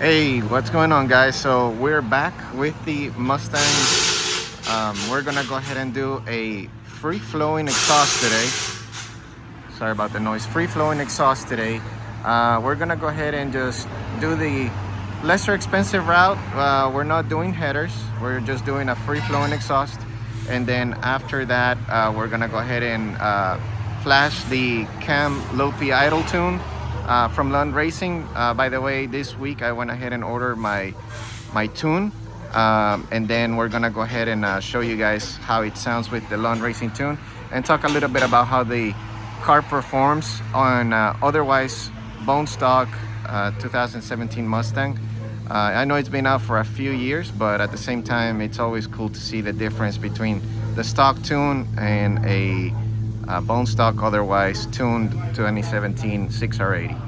Hey, what's going on, guys? So we're back with the Mustang. We're gonna go ahead and do a free-flowing exhaust today. Sorry about the noise. Free-flowing exhaust today. We're gonna go ahead and just do the lesser expensive route. We're not doing headers. We're just doing a free-flowing exhaust. And then after that, we're gonna go ahead and flash the Cam Low P Idle tune from Lund Racing. By the way, this week I went ahead and ordered my tune, and then we're gonna go ahead and show you guys how it sounds with the Lund Racing tune, and talk a little bit about how the car performs on otherwise bone stock 2017 Mustang. I know it's been out for a few years, but at the same time, it's always cool to see the difference between the stock tune and a bone stock otherwise tuned 2017 6R80.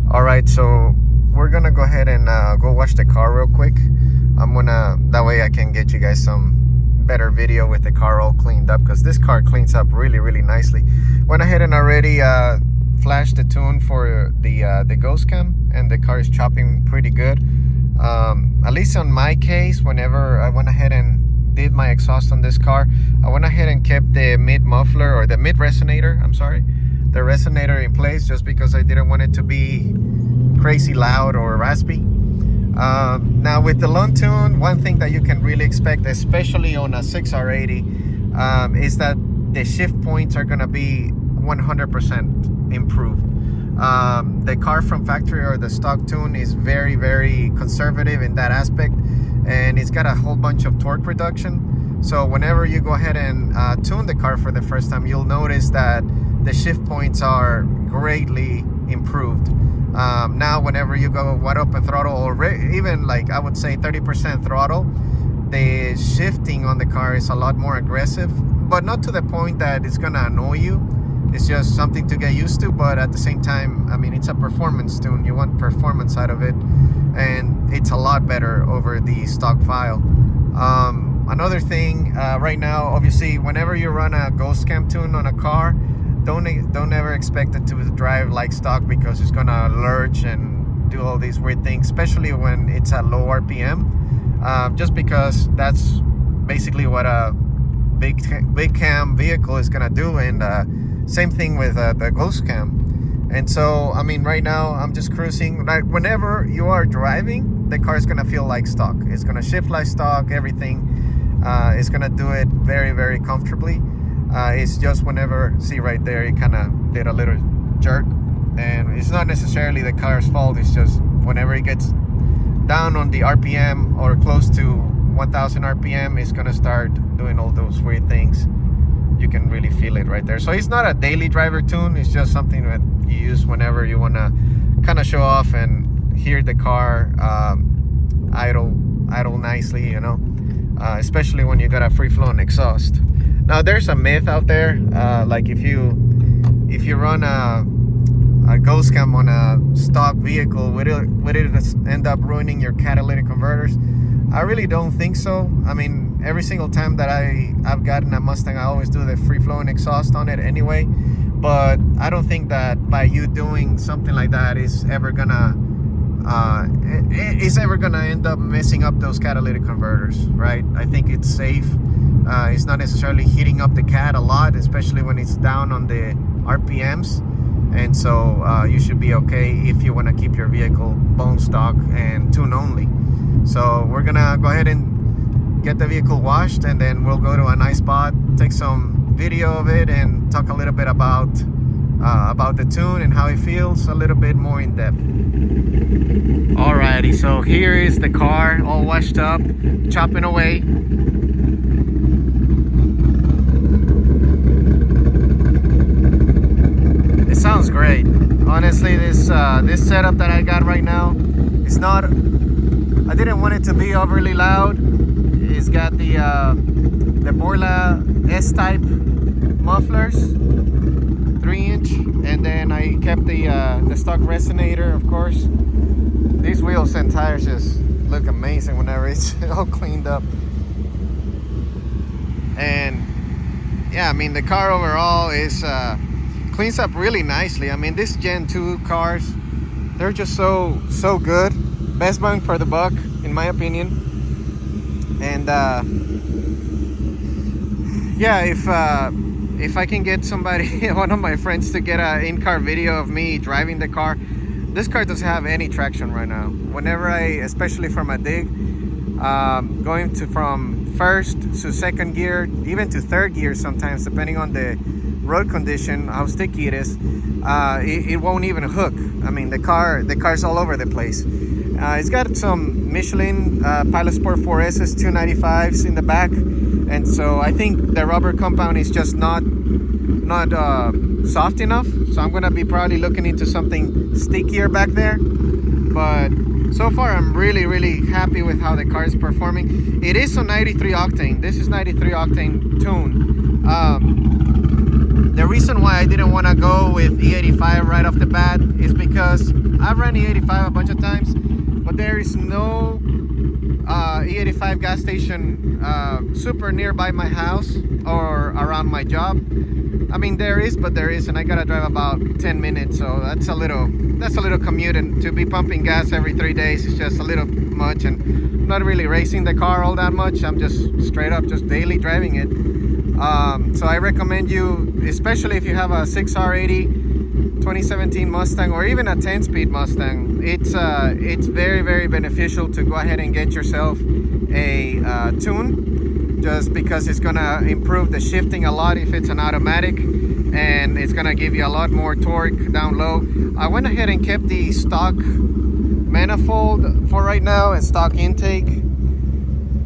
All right, so we're gonna go ahead and go wash the car real quick. That way I can get you guys some better video with the car all cleaned up, because this car cleans up really nicely. Went ahead and already flashed the tune for the ghost cam, and the car is chopping pretty good. At least on my case, whenever I went ahead and did my exhaust on this car, I went ahead and kept the mid muffler, or the mid resonator, I'm sorry, the resonator in place, just because I didn't want it to be crazy loud or raspy. Now with the Lund tune, one thing that you can really expect, especially on a 6R80, is that the shift points are gonna be 100% improved. The car from factory, or the stock tune, is very conservative in that aspect, and it's got a whole bunch of torque reduction. So whenever you go ahead and tune the car for the first time, you'll notice that the shift points are greatly improved. Now whenever you go wide open throttle, or even like I would say 30% throttle, the shifting on the car is a lot more aggressive, but not to the point that it's gonna annoy you. It's just something to get used to, but at the same time, I mean, it's a performance tune. You want performance out of it, and it's a lot better over the stock file. Another thing, right now, obviously, whenever you run a ghost cam tune on a car, don't ever expect it to drive like stock, because it's gonna lurch and do all these weird things, especially when it's at low RPM, just because that's basically what a big cam vehicle is gonna do. And same thing with the ghost cam. And so, I mean, right now I'm just cruising. Like, whenever you are driving, the car is gonna feel like stock. It's gonna shift like stock, everything. It's gonna do it very comfortably. It's just whenever, see right there, it kind of did a little jerk, and it's not necessarily the car's fault. It's just whenever it gets down on the RPM or close to 1000 RPM, it's gonna start doing all those weird things. You can really feel it right there. So it's not a daily driver tune. It's just something that you use whenever you want to kind of show off and hear the car idle nicely, you know, especially when you got a free-flowing exhaust. Now there's a myth out there, like if you run a ghost cam on a stock vehicle, would it end up ruining your catalytic converters? I really don't think so. I mean, every single time that I've gotten a Mustang, I always do the free-flowing exhaust on it anyway. But I don't think that by you doing something like that is ever gonna end up messing up those catalytic converters, right? I think it's safe. It's not necessarily heating up the cat a lot, especially when it's down on the RPMs. And so you should be okay if you want to keep your vehicle bone stock and tune only. So we're gonna go ahead and get the vehicle washed, and then we'll go to a nice spot, take some video of it, and talk a little bit about the tune and how it feels a little bit more in depth. Alrighty, so here is the car all washed up, chopping away. It sounds great. Honestly, this setup that I got right now, it's not, I didn't want it to be overly loud. It's got the Borla S-type mufflers, 3-inch, and then I kept the stock resonator, of course. These wheels and tires just look amazing whenever it's all cleaned up. And yeah, I mean, the car overall is cleans up really nicely. I mean, this Gen 2 cars, they're just so good. Best bang for the buck, in my opinion. And yeah, if I can get somebody, one of my friends, to get an in-car video of me driving the car. This car doesn't have any traction right now. Whenever especially for my dig, going from first to second gear, even to third gear sometimes, depending on the road condition, how sticky it is, it won't even hook. I mean, the car's all over the place. It's got some Michelin Pilot Sport 4S's 295s in the back, and so I think the rubber compound is just not soft enough. So I'm gonna be probably looking into something stickier back there. But so far I'm really happy with how the car is performing. It is on 93 octane. This is 93 octane tune. The reason why I didn't want to go with E85 right off the bat is because I've run E85 a bunch of times, but there is no E85 gas station super nearby my house or around my job. I mean, there is, but there isn't. I gotta drive about 10 minutes, so that's a little commute, and to be pumping gas every 3 days is just a little much. And I'm not really racing the car all that much. I'm just straight up just daily driving it. So I recommend you, especially if you have a 6R80 2017 Mustang, or even a 10-speed Mustang, it's very beneficial to go ahead and get yourself a tune, just because it's gonna improve the shifting a lot if it's an automatic, and it's gonna give you a lot more torque down low. I went ahead and kept the stock manifold for right now and stock intake,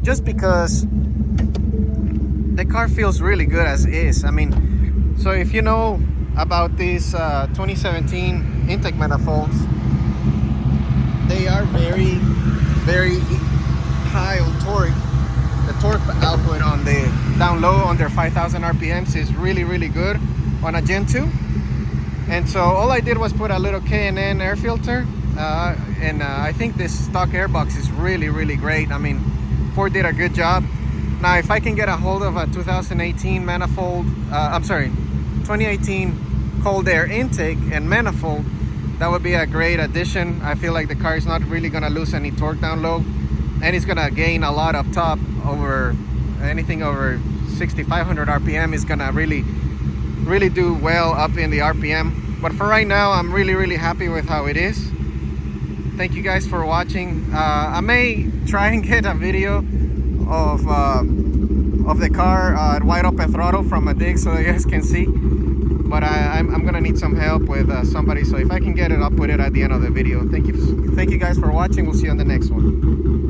just because the car feels really good as is. I mean, so if you know about these 2017 intake manifolds, they are very high on torque. The torque output on the down low under 5,000 RPMs is really good on a Gen 2. And so all I did was put a little K&N air filter, and I think this stock airbox is really great. I mean, Ford did a good job. Now, if I can get a hold of a 2018 manifold, 2018 cold air intake and manifold, that would be a great addition. I feel like the car is not really gonna lose any torque down low, and it's gonna gain a lot up top. Over anything over 6,500 RPM is gonna really do well up in the RPM. But for right now, I'm really happy with how it is. Thank you guys for watching. I may try and get a video of the car at wide open throttle from a dig so you guys can see, but I'm gonna need some help with somebody, so if I can get it, I'll put it at the end of the video. Thank you guys for watching. We'll see you on the next one.